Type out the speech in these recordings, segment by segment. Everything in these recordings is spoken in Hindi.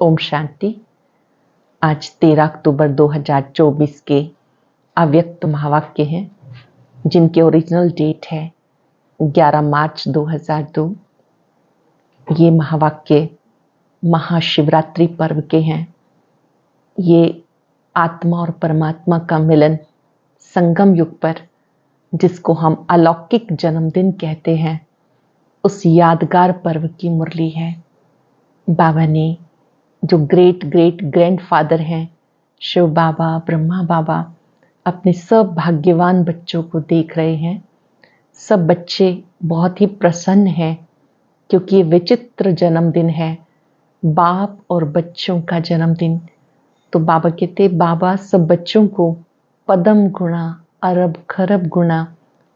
ओम शांति। आज 13 अक्टूबर 2024 के अव्यक्त महावाक्य हैं जिनके ओरिजिनल डेट है 11 मार्च 2002। ये महावाक्य महाशिवरात्रि पर्व के हैं। ये आत्मा और परमात्मा का मिलन संगम युग पर, जिसको हम अलौकिक जन्मदिन कहते हैं, उस यादगार पर्व की मुरली है। बाबा ने, जो ग्रेट ग्रेट ग्रैंडफादर हैं, शिव बाबा, ब्रह्मा बाबा, अपने सब भाग्यवान बच्चों को देख रहे हैं। सब बच्चे बहुत ही प्रसन्न हैं क्योंकि ये विचित्र जन्मदिन है, बाप और बच्चों का जन्मदिन। तो बाबा कहते, बाबा सब बच्चों को पदम गुणा अरब खरब गुणा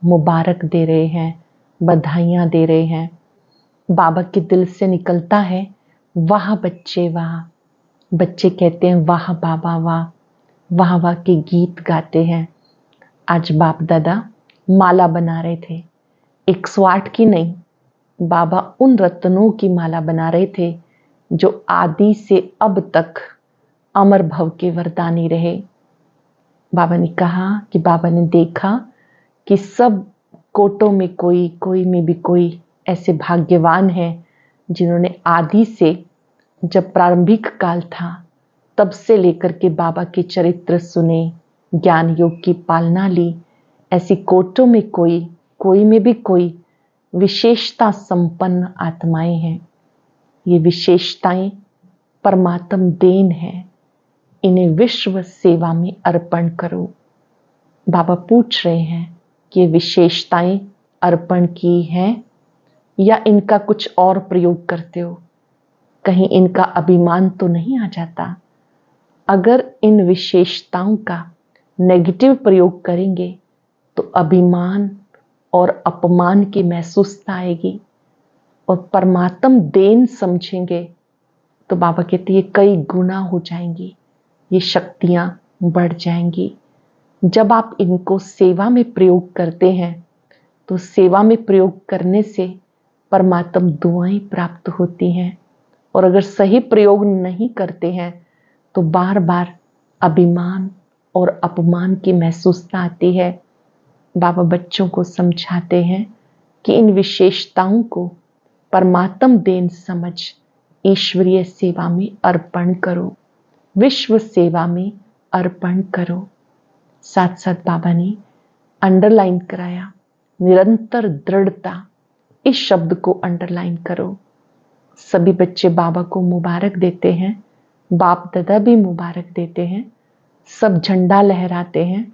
मुबारक दे रहे हैं, बधाइयाँ दे रहे हैं। बाबा के दिल से निकलता है, वाह बच्चे वाह। बच्चे कहते हैं, वाह बाबा वाह, वाह वाह के गीत गाते हैं। आज बाप दादा माला बना रहे थे, 108 की नहीं, बाबा उन रत्नों की माला बना रहे थे जो आदि से अब तक अमर भव के वरदानी रहे। बाबा ने कहा कि बाबा ने देखा कि सब कोटों में कोई में भी कोई ऐसे भाग्यवान हैं जिन्होंने आदि से, जब प्रारंभिक काल था तब से लेकर के बाबा के चरित्र सुने, ज्ञान योग की पालना ली। ऐसी कोटों में कोई में भी कोई विशेषता संपन्न आत्माएं हैं। ये विशेषताएं परमात्म देन है, इन्हें विश्व सेवा में अर्पण करो। बाबा पूछ रहे हैं कि ये विशेषताएं अर्पण की हैं या इनका कुछ और प्रयोग करते हो, कहीं इनका अभिमान तो नहीं आ जाता। अगर इन विशेषताओं का नेगेटिव प्रयोग करेंगे तो अभिमान और अपमान की महसूसता आएगी, और परमात्म देन समझेंगे तो बाबा कहते ये कई गुना हो जाएंगी, ये शक्तियां बढ़ जाएंगी। जब आप इनको सेवा में प्रयोग करते हैं तो सेवा में प्रयोग करने से परमात्म दुआएं प्राप्त होती हैं, और अगर सही प्रयोग नहीं करते हैं तो बार बार अभिमान और अपमान की महसूसता आती है। बाबा बच्चों को समझाते हैं कि इन विशेषताओं को परमात्म देन समझ ईश्वरीय सेवा में अर्पण करो, विश्व सेवा में अर्पण करो। साथ साथ बाबा ने अंडरलाइन कराया, निरंतर दृढ़ता, इस शब्द को अंडरलाइन करो। सभी बच्चे बाबा को मुबारक देते हैं, बाप दादा भी मुबारक देते हैं, सब झंडा लहराते हैं,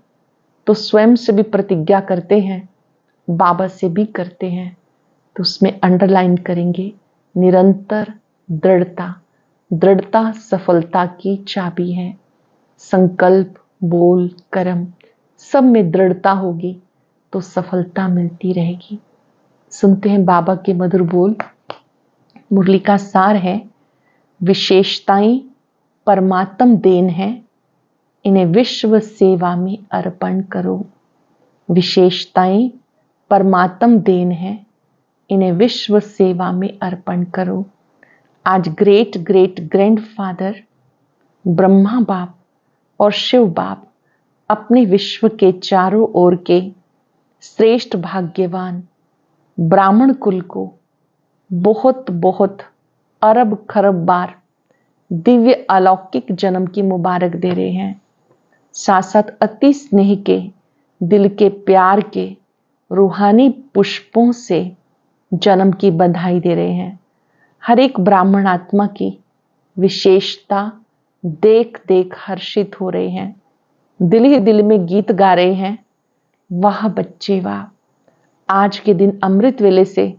तो स्वयं से भी प्रतिज्ञा करते हैं, बाबा से भी करते हैं। तो उसमें अंडरलाइन करेंगे निरंतर दृढ़ता। दृढ़ता सफलता की चाबी है। संकल्प, बोल, कर्म सब में दृढ़ता होगी तो सफलता मिलती रहेगी। सुनते हैं बाबा के मधुर बोल। मुरली का सार है, विशेषताएं परमात्म देन है, इन्हें विश्व सेवा में अर्पण करो। विशेषताएं परमात्म देन है, इन्हें विश्व सेवा में अर्पण करो। आज ग्रेट ग्रेट ग्रैंडफादर ब्रह्मा बाप और शिव बाप अपने विश्व के चारों ओर के श्रेष्ठ भाग्यवान ब्राह्मण कुल को बहुत बहुत अरब खरब बार दिव्य अलौकिक जन्म की मुबारक दे रहे हैं। साथ साथ अति स्नेह के, दिल के प्यार के रूहानी पुष्पों से जन्म की बधाई दे रहे हैं। हर एक ब्राह्मण आत्मा की विशेषता देख देख हर्षित हो रहे हैं, दिल ही दिल में गीत गा रहे हैं, वाह बच्चे वाह। आज के दिन अमृत वेले से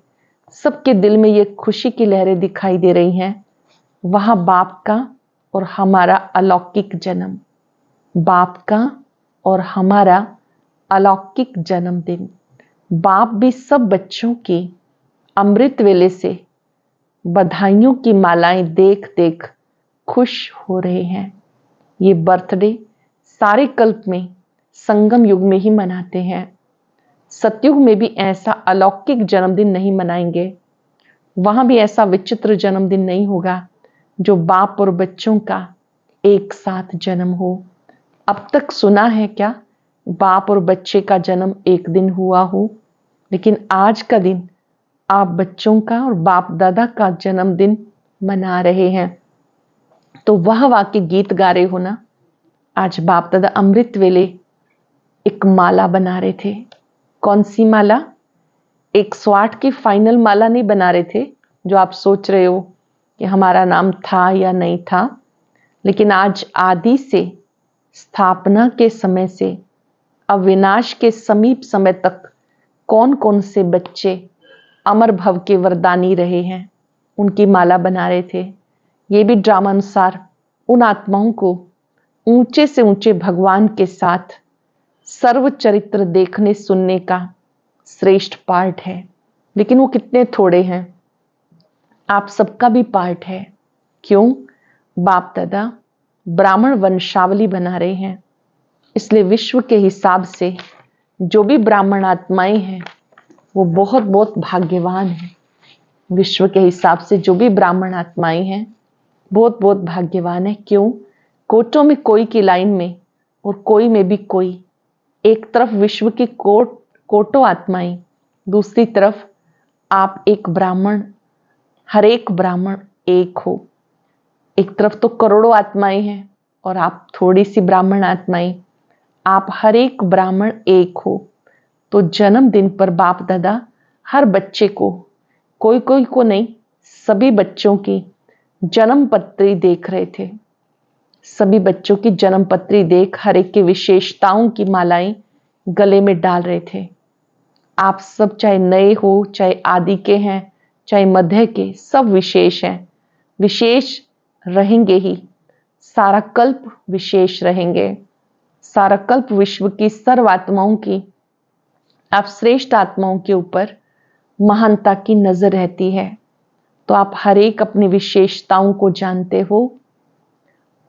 सबके दिल में ये खुशी की लहरें दिखाई दे रही हैं। वह बाप का और हमारा अलौकिक जन्म, बाप का और हमारा अलौकिक जन्मदिन। बाप भी सब बच्चों की अमृत वेले से बधाइयों की मालाएं देख देख खुश हो रहे हैं। ये बर्थडे सारे कल्प में संगम युग में ही मनाते हैं। सतयुग में भी ऐसा अलौकिक जन्मदिन नहीं मनाएंगे, वहां भी ऐसा विचित्र जन्मदिन नहीं होगा जो बाप और बच्चों का एक साथ जन्म हो। अब तक सुना है क्या बाप और बच्चे का जन्म एक दिन हुआ हो, लेकिन आज का दिन आप बच्चों का और बाप दादा का जन्मदिन मना रहे हैं। तो वह वाक्य गीत गा रहे हो ना। आज बाप दादा अमृत वेले एक माला बना रहे थे। कौन सी माला? 108 की फाइनल माला नहीं बना रहे थे जो आप सोच रहे हो कि हमारा नाम था या नहीं था, लेकिन आज आदि से, स्थापना के समय से अविनाश के समीप समय तक कौन कौन से बच्चे अमर भव के वरदानी रहे हैं, उनकी माला बना रहे थे। ये भी ड्रामा अनुसार उन आत्माओं को ऊंचे से ऊंचे भगवान के साथ सर्व चरित्र देखने सुनने का श्रेष्ठ पार्ट है। लेकिन वो कितने थोड़े हैं। आप सबका भी पार्ट है। क्यों? बाप दादा ब्राह्मण वंशावली बना रहे हैं, इसलिए विश्व के हिसाब से जो भी ब्राह्मण आत्माएं हैं वो बहुत बहुत भाग्यवान हैं। विश्व के हिसाब से जो भी ब्राह्मण आत्माएं हैं बहुत बहुत भाग्यवान है। क्यों? कोटों में कोई की लाइन में और कोई में भी कोई। एक तरफ विश्व की कोटों आत्माएं, दूसरी तरफ आप एक ब्राह्मण, हर एक ब्राह्मण एक हो। एक तरफ तो करोड़ों आत्माएं हैं और आप थोड़ी सी ब्राह्मण आत्माएं। आप हर एक ब्राह्मण एक हो। तो जन्मदिन पर बाप दादा हर बच्चे को, कोई कोई को नहीं, सभी बच्चों की जन्म पत्री देख रहे थे। सभी बच्चों की जन्म पत्री देख हर एक की विशेषताओं की मालाएं गले में डाल रहे थे। आप सब चाहे नए हो, चाहे आदि के हैं, चाहे मध्य के, सब विशेष हैं, विशेष रहेंगे ही। सारा कल्प विशेष रहेंगे। सारा कल्प विश्व की सर्व आत्माओं की, आप श्रेष्ठ आत्माओं के ऊपर महानता की नजर रहती है। तो आप हर एक अपनी विशेषताओं को जानते हो।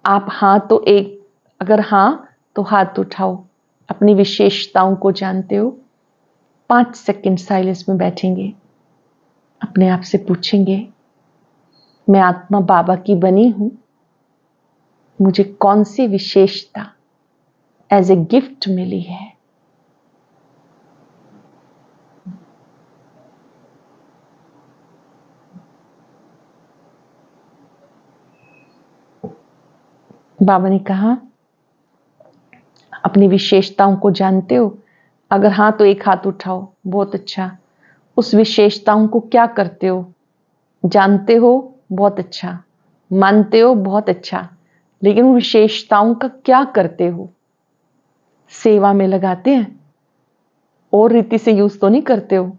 आप हाँ तो एक, अगर हाँ तो हाथ उठाओ। अपनी विशेषताओं को जानते हो। 5 सेकंड साइलेंस में बैठेंगे, अपने आप से पूछेंगे, मैं आत्मा बाबा की बनी हूं, मुझे कौन सी विशेषता एज ए गिफ्ट मिली है? बाबा ने कहा अपनी विशेषताओं को जानते हो? अगर हाँ तो एक हाथ उठाओ। बहुत अच्छा। उस विशेषताओं को क्या करते हो? जानते हो? बहुत अच्छा। मानते हो? बहुत अच्छा। लेकिन उन विशेषताओं का क्या करते हो? सेवा में लगाते हैं और रीति से यूज तो नहीं करते हो।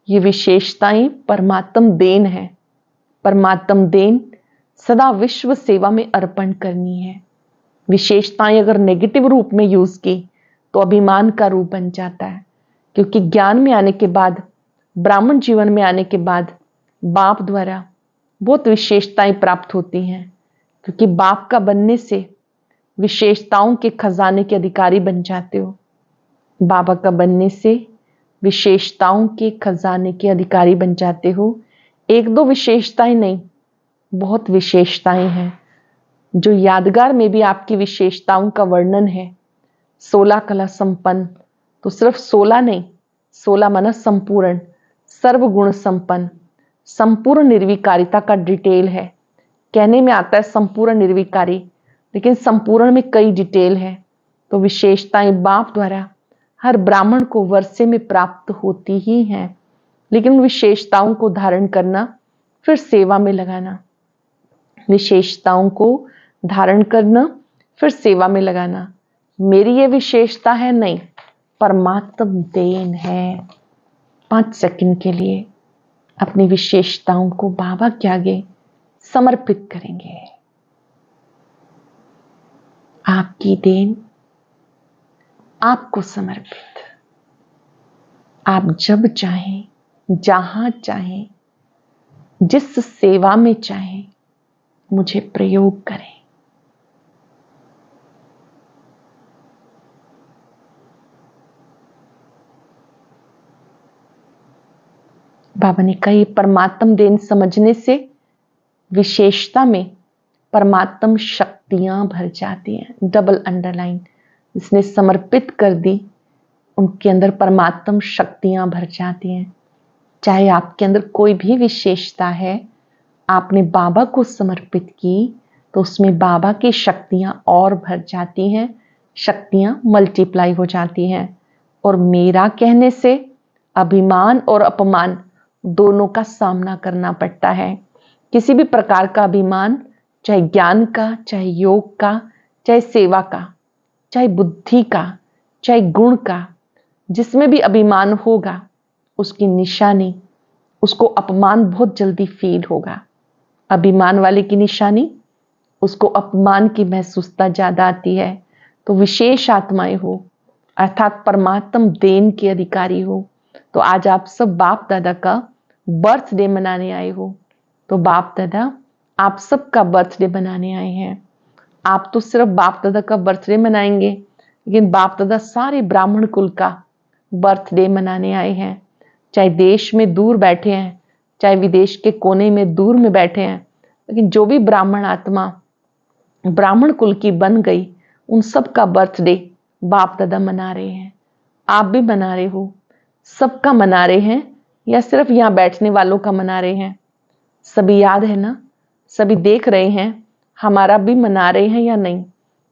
ये विशेषताएं परमात्म देन है। परमात्म देन सदा विश्व सेवा में अर्पण करनी है। विशेषताएं अगर नेगेटिव रूप में यूज की तो अभिमान का रूप बन जाता है। क्योंकि ज्ञान में आने के बाद, ब्राह्मण जीवन में आने के बाद बाप द्वारा बहुत विशेषताएं प्राप्त होती हैं। क्योंकि बाप का बनने से विशेषताओं के खजाने के अधिकारी बन जाते हो। बाबा का बनने से विशेषताओं के खजाने के अधिकारी बन जाते हो। एक दो विशेषताएं नहीं, बहुत विशेषताएं हैं। जो यादगार में भी आपकी विशेषताओं का वर्णन है, 16 कला संपन्न, तो सिर्फ 16 नहीं, 16 माना संपूर्ण, सर्वगुण संपन्न, संपूर्ण निर्विकारिता का डिटेल है। कहने में आता है संपूर्ण निर्विकारी, लेकिन संपूर्ण में कई डिटेल है। तो विशेषताएं बाप द्वारा हर ब्राह्मण को वर्षे में प्राप्त होती ही हैं। लेकिन उन विशेषताओं को धारण करना, फिर सेवा में लगाना। विशेषताओं को धारण करना, फिर सेवा में लगाना। मेरी ये विशेषता है नहीं, परमात्म देन है। 5 सेकंड के लिए अपनी विशेषताओं को बाबा के आगे समर्पित करेंगे। आपकी देन आपको समर्पित। आप जब चाहें, जहां चाहें, जिस सेवा में चाहें, मुझे प्रयोग करें। बाबा ने कही परमात्म देन समझने से विशेषता में परमात्म शक्तियां भर जाती हैं। डबल अंडरलाइन, जिसने समर्पित कर दी उनके अंदर परमात्म शक्तियां भर जाती हैं। चाहे आपके अंदर कोई भी विशेषता है, आपने बाबा को समर्पित की तो उसमें बाबा की शक्तियां और भर जाती हैं, शक्तियां मल्टीप्लाई हो जाती हैं। और मेरा कहने से अभिमान और अपमान दोनों का सामना करना पड़ता है। किसी भी प्रकार का अभिमान, चाहे ज्ञान का, चाहे योग का, चाहे सेवा का, चाहे बुद्धि का, चाहे गुण का, जिसमें भी अभिमान होगा उसकी निशानी, उसको अपमान बहुत जल्दी फील होगा। अभिमान वाले की निशानी, उसको अपमान की महसूसता ज्यादा आती है। तो विशेष आत्माएं हो, अर्थात परमात्म देन के अधिकारी हो, तो आज आप सब बाप दादा का बर्थडे मनाने आए हो। तो बाप दादा आप सबका बर्थडे मनाने आए हैं। आप तो सिर्फ बाप दादा का बर्थडे मनाएंगे, लेकिन बाप दादा सारे ब्राह्मण कुल का बर्थडे मनाने आए हैं। चाहे देश में दूर बैठे हैं, चाहे विदेश के कोने में दूर में बैठे हैं, लेकिन जो भी ब्राह्मण आत्मा ब्राह्मण कुल की बन गई, उन सब का बर्थडे बाप दादा मना रहे हैं। आप भी मना रहे हो, सबका मना रहे हैं या सिर्फ यहां बैठने वालों का मना रहे हैं? सभी याद है ना, सभी देख रहे हैं हमारा भी मना रहे हैं या नहीं?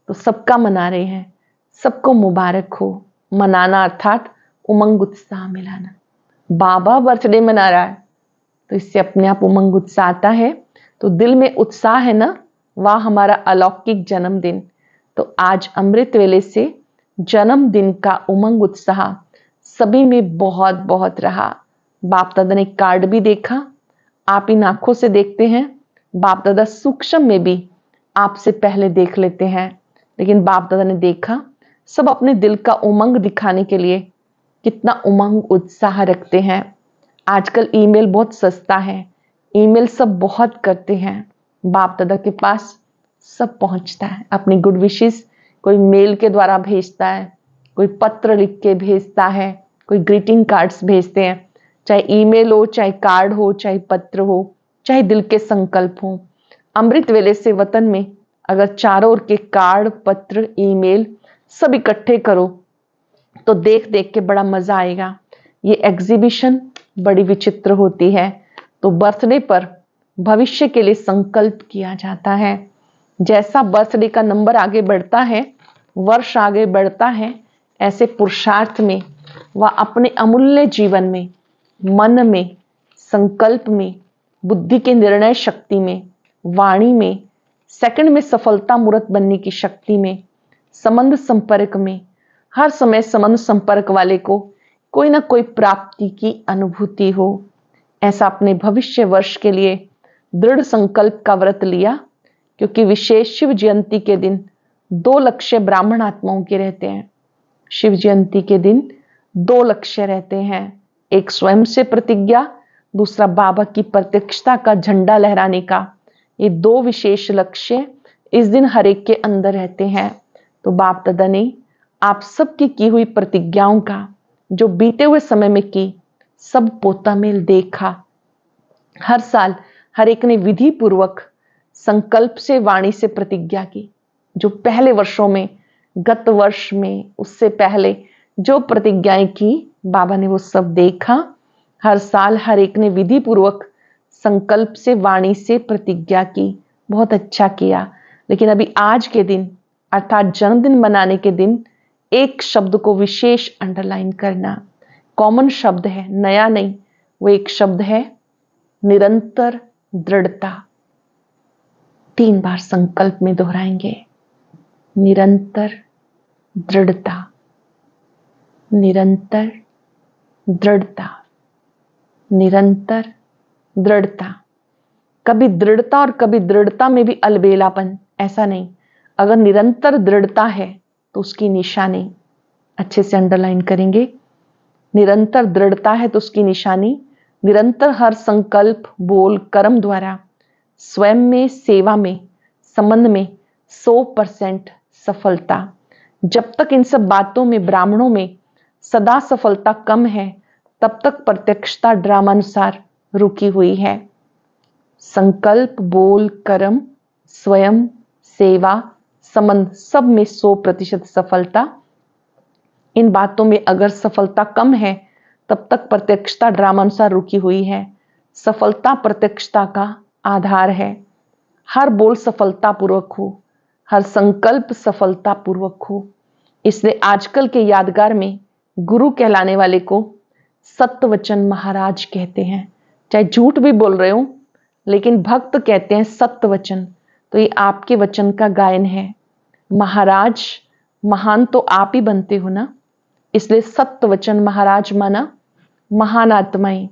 तो सबका मना रहे हैं। सबको मुबारक हो। मनाना अर्थात उमंग उत्साह मिलाना। बाबा बर्थडे मना रहा है तो इससे अपने आप उमंग उत्साह आता है। तो दिल में उत्साह है ना, वह हमारा अलौकिक जन्मदिन। तो आज अमृत वेले से जन्मदिन का उमंग उत्साह सभी में बहुत बहुत रहा। बाप दादा ने कार्ड भी देखा, आप इन आंखों से देखते हैं। बाप दादा सूक्ष्म में भी आपसे पहले देख लेते हैं, लेकिन बाप दादा ने देखा सब अपने दिल का उमंग दिखाने के लिए कितना उमंग उत्साह रखते हैं। आजकल ईमेल बहुत सस्ता है, ईमेल सब बहुत करते हैं। बाप दादा के पास सब पहुंचता है। अपनी गुड विशेस कोई मेल के द्वारा भेजता है, कोई पत्र लिख के भेजता है, कोई ग्रीटिंग कार्ड्स भेजते हैं। चाहे ईमेल हो, चाहे कार्ड हो, चाहे पत्र हो, चाहे दिल के संकल्प हो। अमृत वेले से वतन में अगर चारों ओर के कार्ड, पत्र, ईमेल सब इकट्ठे करो तो देख देख के बड़ा मजा आएगा। ये एग्जीबिशन बड़ी विचित्र होती है। तो बर्थडे पर भविष्य के लिए संकल्प किया जाता है। जैसा बर्थडे का नंबर आगे बढ़ता है, वर्ष आगे बढ़ता है, ऐसे पुरुषार्थ में व अपने अमूल्य जीवन में, मन में, संकल्प में, बुद्धि के निर्णय शक्ति में, वाणी में, सेकंड में सफलता मूर्त बनने की शक्ति में, संबंध संपर्क में, हर समय संबंध संपर्क वाले को कोई ना कोई प्राप्ति की अनुभूति हो। ऐसा अपने भविष्य वर्ष के लिए दृढ़ संकल्प का व्रत लिया, क्योंकि विशेष शिव जयंती के दिन 2 लक्ष्य ब्राह्मण आत्माओं के रहते हैं। शिव जयंती के दिन 2 लक्ष्य रहते हैं, एक स्वयं से प्रतिज्ञा, दूसरा बाबा की प्रत्यक्षता का झंडा लहराने का। ये 2 विशेष लक्ष्य इस दिन हर एक के अंदर रहते हैं। तो बाप दादा ने आप सबकी की हुई प्रतिज्ञाओं का, जो बीते हुए समय में की, सब पोता मेल देखा। हर साल हर एक ने विधि पूर्वक संकल्प से, वाणी से प्रतिज्ञा की। जो पहले वर्षों में, गत वर्ष में, उससे पहले जो प्रतिज्ञाएं की, बाबा ने वो सब देखा। हर साल हर एक ने विधि पूर्वक संकल्प से, वाणी से प्रतिज्ञा की। बहुत अच्छा किया। लेकिन अभी आज के दिन अर्थात जन्मदिन मनाने के दिन एक शब्द को विशेष अंडरलाइन करना। कॉमन शब्द है, नया नहीं। वो एक शब्द है निरंतर दृढ़ता। 3 बार संकल्प में दोहराएंगे, निरंतर दृढ़ता, निरंतर दृढ़ता, निरंतर दृढ़ता। कभी दृढ़ता और कभी दृढ़ता में भी अलबेलापन, ऐसा नहीं। अगर निरंतर दृढ़ता है तो उसकी निशानी अच्छे से अंडरलाइन करेंगे। निरंतर दृढ़ता है तो उसकी निशानी निरंतर हर संकल्प, बोल, कर्म द्वारा स्वयं में, सेवा में, संबंध में 100% सफलता। जब तक इन सब बातों में, ब्राह्मणों में सदा सफलता कम है, तब तक प्रत्यक्षता ड्रामानुसार रुकी हुई है। संकल्प, बोल, कर्म स्वयं, सेवा, संबंध सब में 100% सफलता। इन बातों में अगर सफलता कम है तब तक प्रत्यक्षता ड्रामानुसार रुकी हुई है। सफलता प्रत्यक्षता का आधार है। हर बोल सफलता पूर्वक हो, हर संकल्प सफलता पूर्वक हो। इसलिए आजकल के यादगार में गुरु कहलाने वाले को सत्यवचन महाराज कहते हैं। चाहे झूठ भी बोल रहे हो लेकिन भक्त कहते हैं सत्यवचन, तो ये आपके वचन का गायन है। महाराज महान तो आप ही बनते हो ना, इसलिए सत्यवचन महाराज माना महान आत्माएं।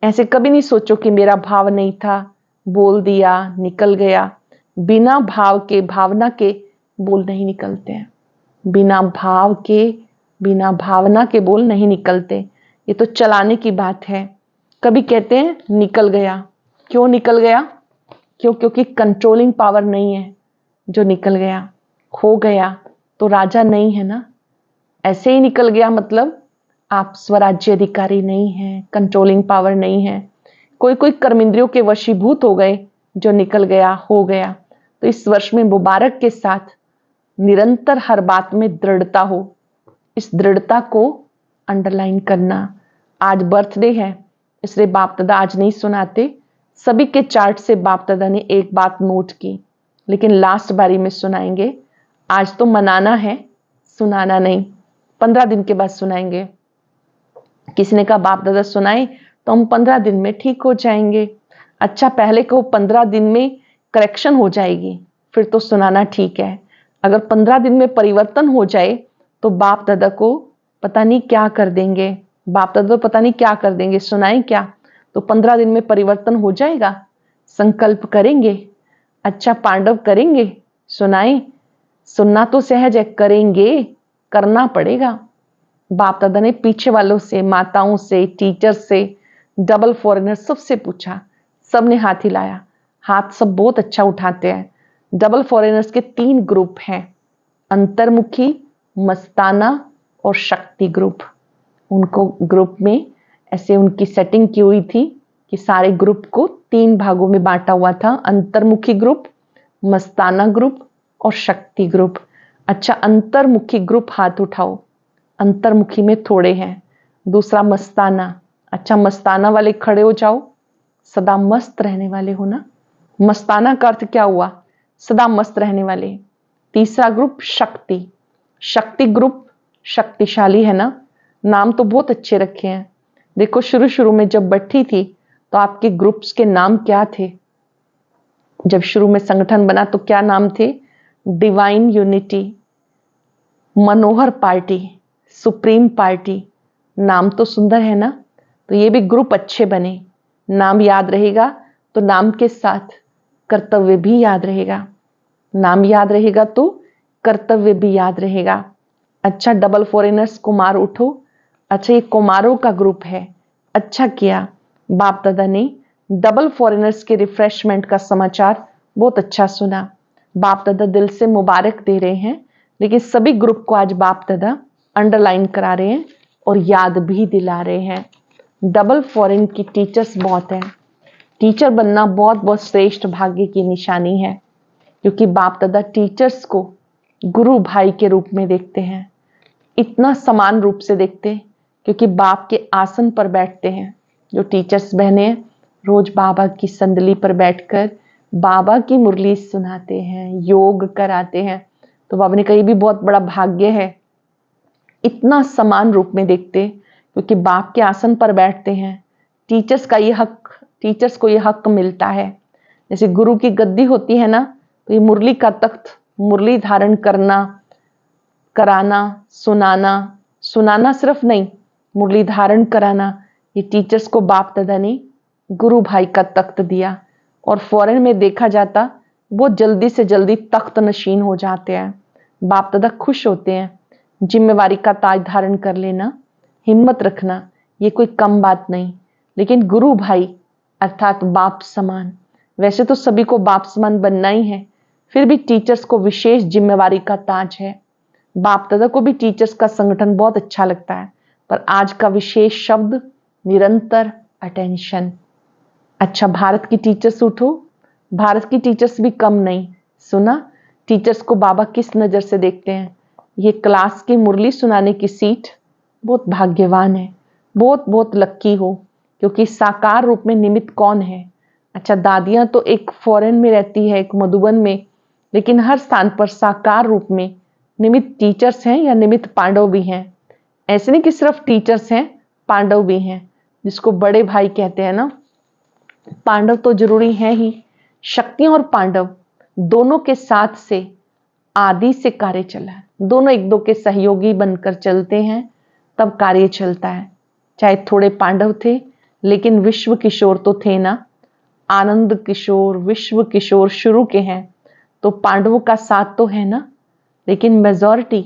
ऐसे कभी नहीं सोचो कि मेरा भाव नहीं था, बोल दिया, निकल गया। बिना भाव के, भावना के बोल नहीं निकलते हैं। बिना भाव के, बिना भावना के बोल नहीं निकलते। ये तो चलाने की बात है। कभी कहते हैं निकल गया। क्यों निकल गया? क्योंकि कंट्रोलिंग पावर नहीं है जो निकल गया। खो गया तो राजा नहीं है ना। ऐसे ही निकल गया मतलब आप स्वराज्य अधिकारी नहीं हैं, कंट्रोलिंग पावर नहीं है। कोई कोई कर्मेंद्रियों के वशीभूत हो गए जो निकल गया, हो गया। तो इस वर्ष में मुबारक के साथ निरंतर हर बात में दृढ़ता हो। इस दृढ़ता को अंडरलाइन करना। आज बर्थडे है इसलिए बाप दादा आज नहीं सुनाते। सभी के चार्ट से बाप दादा ने एक बात नोट की, लेकिन लास्ट बारी में सुनाएंगे। आज तो मनाना है, सुनाना नहीं। 15 दिन के बाद सुनाएंगे। किसी ने कहा बाप दादा सुनाए तो हम 15 दिन में ठीक हो जाएंगे। अच्छा, पहले को 15 दिन में करेक्शन हो जाएगी फिर तो सुनाना ठीक है। अगर 15 दिन में परिवर्तन हो जाए तो बाप दादा को पता नहीं क्या कर देंगे। बाप दादा पता नहीं क्या कर देंगे, सुनाए क्या? तो 15 दिन में परिवर्तन हो जाएगा। संकल्प करेंगे, अच्छा पांडव करेंगे, सुनाए। सुनना तो सहज है, करेंगे, करना पड़ेगा। बाप दादा ने पीछे वालों से, माताओं से, टीचर से, डबल फॉरेनर सबसे पूछा। सब ने हाथ हिलाया। हाथ सब बहुत अच्छा उठाते हैं। डबल फॉरेनर्स के 3 ग्रुप हैं, अंतर्मुखी, मस्ताना और शक्ति ग्रुप। उनको ग्रुप में ऐसे उनकी सेटिंग की हुई थी कि सारे ग्रुप को 3 भागों में बांटा हुआ था। अंतर्मुखी ग्रुप, मस्ताना ग्रुप और शक्ति ग्रुप। अच्छा, अंतर्मुखी ग्रुप हाथ उठाओ। अंतर्मुखी में थोड़े हैं। दूसरा मस्ताना। अच्छा, मस्ताना वाले खड़े हो जाओ। सदा मस्त रहने वाले हो ना। मस्ताना का अर्थ क्या हुआ? सदा मस्त रहने वाले। तीसरा ग्रुप शक्ति। शक्ति ग्रुप शक्तिशाली है ना। नाम तो बहुत अच्छे रखे हैं। देखो शुरू शुरू में जब बैठी थी तो आपके ग्रुप्स के नाम क्या थे? जब शुरू में संगठन बना तो क्या नाम थे? डिवाइन यूनिटी, मनोहर पार्टी, सुप्रीम पार्टी। नाम तो सुंदर है ना। तो ये भी ग्रुप अच्छे बने। नाम याद रहेगा तो नाम के साथ कर्तव्य भी याद रहेगा। नाम याद रहेगा तो कर्तव्य भी याद रहेगा। अच्छा, डबल फॉरेनर्स कुमार उठो। अच्छा, ये कुमारों का ग्रुप है। अच्छा किया, बाप दादा ने डबल फॉरेनर्स के रिफ्रेशमेंट का समाचार बहुत अच्छा सुना। बाप दादा दिल से मुबारक दे रहे हैं, लेकिन सभी ग्रुप को आज बाप दादा अंडरलाइन करा रहे हैं और याद भी दिला रहे हैं। डबल फॉरेन की टीचर्स बहुत हैं। टीचर बनना बहुत बहुत श्रेष्ठ भाग्य की निशानी है, क्योंकि बाप दादा टीचर्स को गुरु भाई के रूप में देखते हैं। इतना समान रूप से देखते क्योंकि बाप के आसन पर बैठते हैं। जो टीचर्स बहने रोज बाबा की संदली पर बैठकर बाबा की मुरली सुनाते हैं, योग कराते हैं। तो बाबा ने कही भी बहुत बड़ा भाग्य है। इतना समान रूप में देखते क्योंकि बाप के आसन पर बैठते हैं। टीचर्स का ये हक, टीचर्स को ये हक मिलता है। जैसे गुरु की गद्दी होती है ना, तो ये मुरली का तख्त, मुरली धारण करना, कराना, सुनाना, सुनाना सिर्फ नहीं, मुरली धारण कराना, ये टीचर्स को बाप दादा ने गुरु भाई का तख्त दिया। और फौरन में देखा जाता वो जल्दी से जल्दी तख्त नशीन हो जाते हैं। बाप दादा खुश होते हैं। जिम्मेवारी का ताज धारण कर लेना, हिम्मत रखना, ये कोई कम बात नहीं। लेकिन गुरु भाई अर्थात बाप समान, वैसे तो सभी को बाप समान बनना ही है, फिर भी टीचर्स को विशेष जिम्मेवारी का ताज है। बाप दादा को भी टीचर्स का संगठन बहुत अच्छा लगता है, पर आज का विशेष शब्द निरंतर अटेंशन। अच्छा, भारत की टीचर्स उठो। भारत की टीचर्स भी कम नहीं, सुना टीचर्स को बाबा किस नजर से देखते हैं। ये क्लास की मुरली सुनाने की सीट बहुत भाग्यवान है, बहुत बहुत लक्की हो, क्योंकि साकार रूप में निमित्त कौन है। अच्छा, दादियां तो एक फॉरेन में रहती है, एक मधुबन में, लेकिन हर स्थान पर साकार रूप में निमित्त टीचर्स हैं या निमित्त पांडव भी हैं। ऐसे नहीं कि सिर्फ टीचर्स हैं, पांडव भी हैं, जिसको बड़े भाई कहते हैं ना। पांडव तो जरूरी है ही। शक्तियां और पांडव दोनों के साथ से आदि से कार्य चला है। दोनों एक दो के सहयोगी बनकर चलते हैं, तब कार्य चलता है। चाहे थोड़े पांडव थे, लेकिन विश्व किशोर तो थे ना। आनंद किशोर, विश्व किशोर शुरू के हैं, तो पांडवों का साथ तो है ना। लेकिन मेजॉरिटी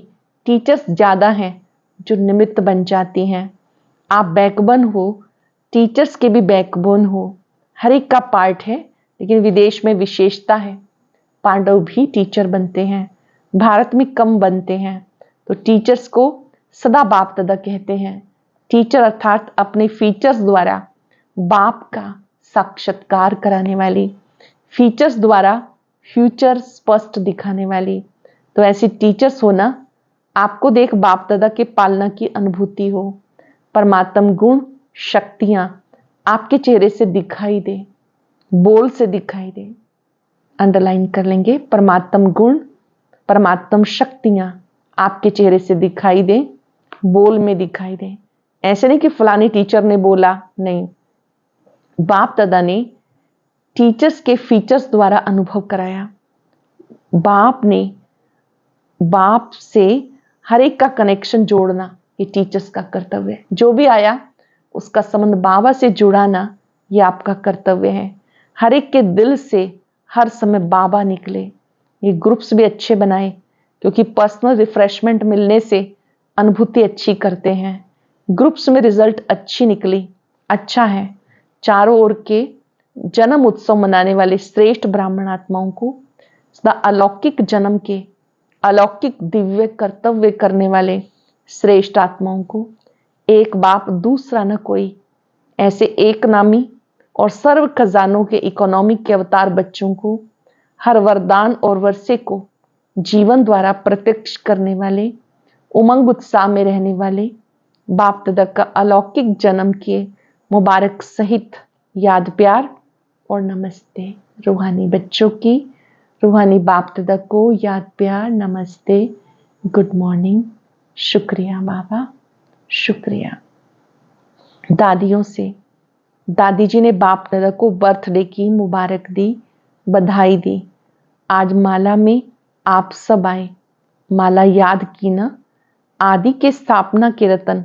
टीचर्स ज्यादा हैं जो निमित्त बन जाती हैं। आप बैकबोन हो, टीचर्स के भी बैकबोन हो। हर एक का पार्ट है, लेकिन विदेश में विशेषता है। पांडव भी टीचर बनते हैं, भारत में कम बनते हैं। तो टीचर्स को सदा बाप दादा कहते हैं। टीचर अर्थात अपने फीचर्स द्वारा बाप का साक्षात्कार कराने वाली, फीचर्स द्वारा फ्यूचर स्पष्ट दिखाने वाली। तो ऐसी टीचर्स हो ना, आपको देख बाप दादा के पालना की अनुभूति हो। परमात्म गुण शक्तियां आपके चेहरे से दिखाई दे, बोल से दिखाई दे। अंडरलाइन कर लेंगे, परमात्म गुण, परमात्म शक्तियां आपके चेहरे से दिखाई दे, बोल में दिखाई दे। ऐसे नहीं कि फलानी टीचर ने बोला, नहीं, बाप दादा ने टीचर्स के फीचर्स द्वारा अनुभव कराया। बाप से हर एक का कनेक्शन जोड़ना ये टीचर्स का कर्तव्य है। जो भी आया उसका संबंध बाबा से जुड़ाना ये आपका कर्तव्य है। हर एक के दिल से हर समय बाबा निकले। ये ग्रुप्स भी अच्छे बनाए, क्योंकि पर्सनल रिफ्रेशमेंट मिलने से अनुभूति अच्छी करते हैं। ग्रुप्स में रिजल्ट अच्छी निकली, अच्छा है। चारों ओर के जन्म उत्सव मनाने वाले श्रेष्ठ ब्राह्मण आत्माओं को, सदा अलौकिक जन्म के अलौकिक दिव्य कर्तव्य करने वाले श्रेष्ठ आत्माओं को, एक बाप दूसरा न कोई, ऐसे एक नामी और सर्व खजानों के इकोनॉमिक के अवतार बच्चों को, हर वरदान और वर्षे को जीवन द्वारा प्रत्यक्ष करने वाले, उमंग उत्साह में रहने वाले बाप दादा का अलौकिक जन्म के मुबारक सहित याद प्यार और नमस्ते। रूहानी बच्चों की, रूहानी बाप दादा को याद प्यार, नमस्ते, गुड मॉर्निंग, शुक्रिया बाबा, शुक्रिया। दादियों से, दादी जी ने बाप दादा को बर्थडे की मुबारक दी, बधाई दी। आज माला में आप सब आए, माला याद की ना। आदि के स्थापना के रतन,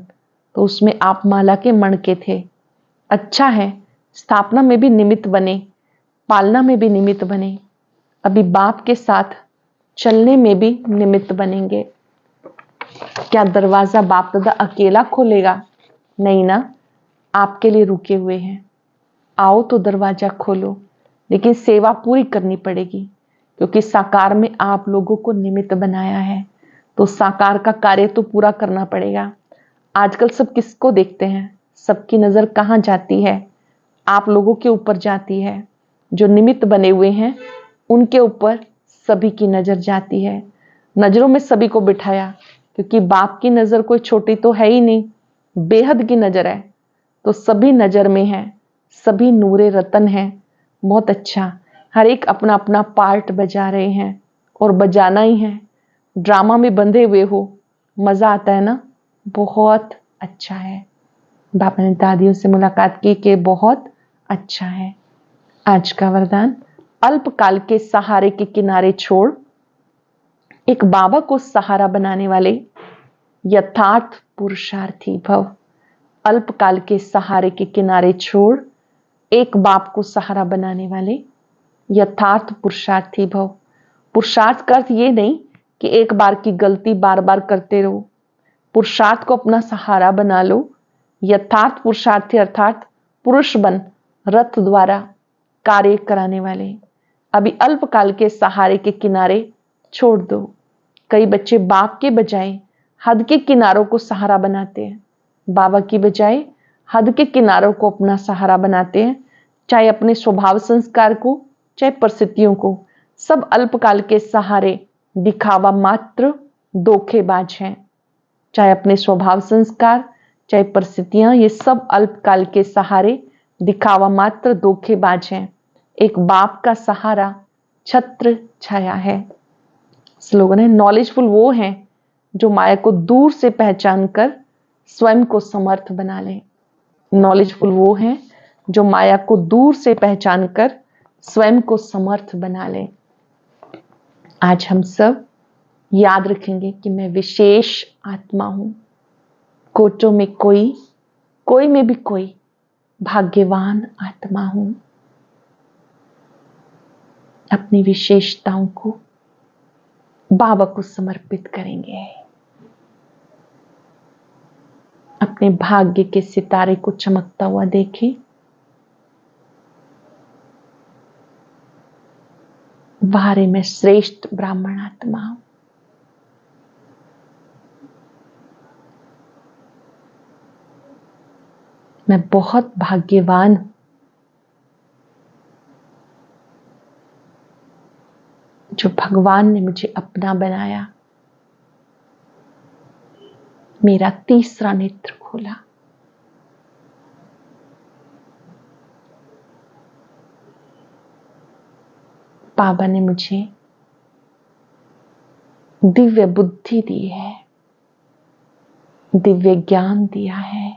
तो उसमें आप माला के मणके थे। अच्छा है, स्थापना में भी निमित्त बने, पालना में भी निमित्त बने, अभी बाप के साथ चलने में भी निमित्त बनेंगे। क्या दरवाजा बाप दादा अकेला खोलेगा? नहीं ना, आपके लिए रुके हुए हैं। आओ तो दरवाजा खोलो, लेकिन सेवा पूरी करनी पड़ेगी, क्योंकि साकार में आप लोगों को निमित्त बनाया है। तो साकार का कार्य तो पूरा करना पड़ेगा। आजकल सब किसको देखते हैं? सबकी नजर कहाँ जाती है? आप लोगों के ऊपर जाती है। जो निमित्त बने हुए हैं उनके ऊपर सभी की नजर जाती है। नजरों में सभी को बिठाया, क्योंकि बाप की नजर कोई छोटी तो है ही नहीं, बेहद की नजर है। तो सभी नजर में है, सभी नूरे रतन हैं। बहुत अच्छा, हर एक अपना अपना पार्ट बजा रहे हैं और बजाना ही है। ड्रामा में बंधे हुए हो, मजा आता है ना, बहुत अच्छा है। बाबा ने दादियों से मुलाकात की कि बहुत अच्छा है। आज का वरदान, अल्पकाल के सहारे के किनारे छोड़ एक बाबा को सहारा बनाने वाले यथार्थ पुरुषार्थी भव। अल्पकाल के सहारे के किनारे छोड़ एक बाप को सहारा बनाने वाले यथार्थ पुरुषार्थी भव। पुरुषार्थ का अर्थ ये नहीं कि एक बार की गलती बार बार करते रहो। पुरुषार्थ को अपना सहारा बना लो। यथार्थ पुरुषार्थी अर्थात पुरुष बन रथ द्वारा कार्य कराने वाले। अभी अल्पकाल के सहारे के किनारे छोड़ दो। कई बच्चे बाप के बजाय हद के किनारों को सहारा बनाते हैं, बाबा की बजाय हद के किनारों को अपना सहारा बनाते हैं, चाहे अपने स्वभाव संस्कार को, चाहे परिस्थितियों को, सब अल्पकाल के सहारे दिखावा मात्र धोखेबाज हैं। चाहे अपने स्वभाव संस्कार, चाहे परिस्थितियां, ये सब अल्पकाल के सहारे दिखावा मात्र धोखेबाज हैं। एक बाप का सहारा छत्र छाया है। स्लोगन है, नॉलेजफुल वो हैं जो माया को दूर से पहचान कर स्वयं को समर्थ बना लें। नॉलेजफुल वो हैं जो माया को दूर से पहचान कर स्वयं को समर्थ बना लें। आज हम सब याद रखेंगे कि मैं विशेष आत्मा हूं, कोटों में कोई में भी कोई भाग्यवान आत्मा हूं। अपनी विशेषताओं को बाबा को समर्पित करेंगे। अपने भाग्य के सितारे को चमकता हुआ देखें। वारे में श्रेष्ठ ब्राह्मण आत्मा हूं। मैं बहुत भाग्यवान हूं जो भगवान ने मुझे अपना बनाया, मेरा तीसरा नेत्र खोला। बाबा ने मुझे दिव्य बुद्धि दी है, दिव्य ज्ञान दिया है।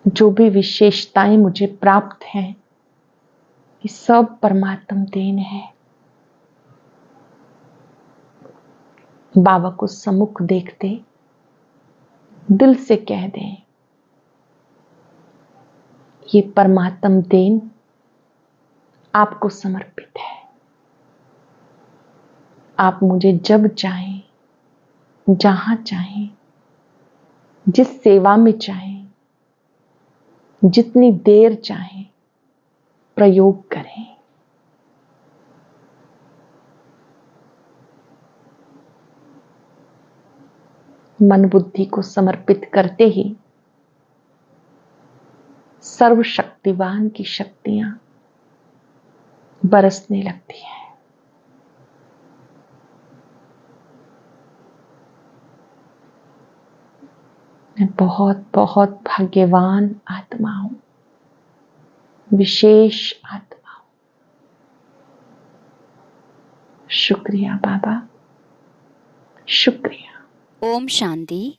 जो भी विशेषताएं मुझे प्राप्त हैं, ये सब परमात्म देन है। बाबा को सम्मुख देखते दिल से कह दें, ये परमात्म देन आपको समर्पित है। आप मुझे जब चाहें, जहां चाहें, जिस सेवा में चाहें, जितनी देर चाहें प्रयोग करें। मन बुद्धि को समर्पित करते ही सर्वशक्तिवान की शक्तियां बरसने लगती हैं। मैं बहुत बहुत भाग्यवान आत्मा हूं, विशेष आत्मा हूं। शुक्रिया बाबा, शुक्रिया। ओम शांति।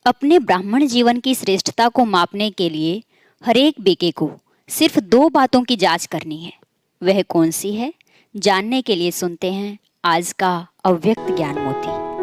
अपने ब्राह्मण जीवन की श्रेष्ठता को मापने के लिए हर एक बेके को सिर्फ 2 बातों की जांच करनी है। वह कौन सी है? जानने के लिए सुनते हैं आज का अव्यक्त ज्ञान मोती।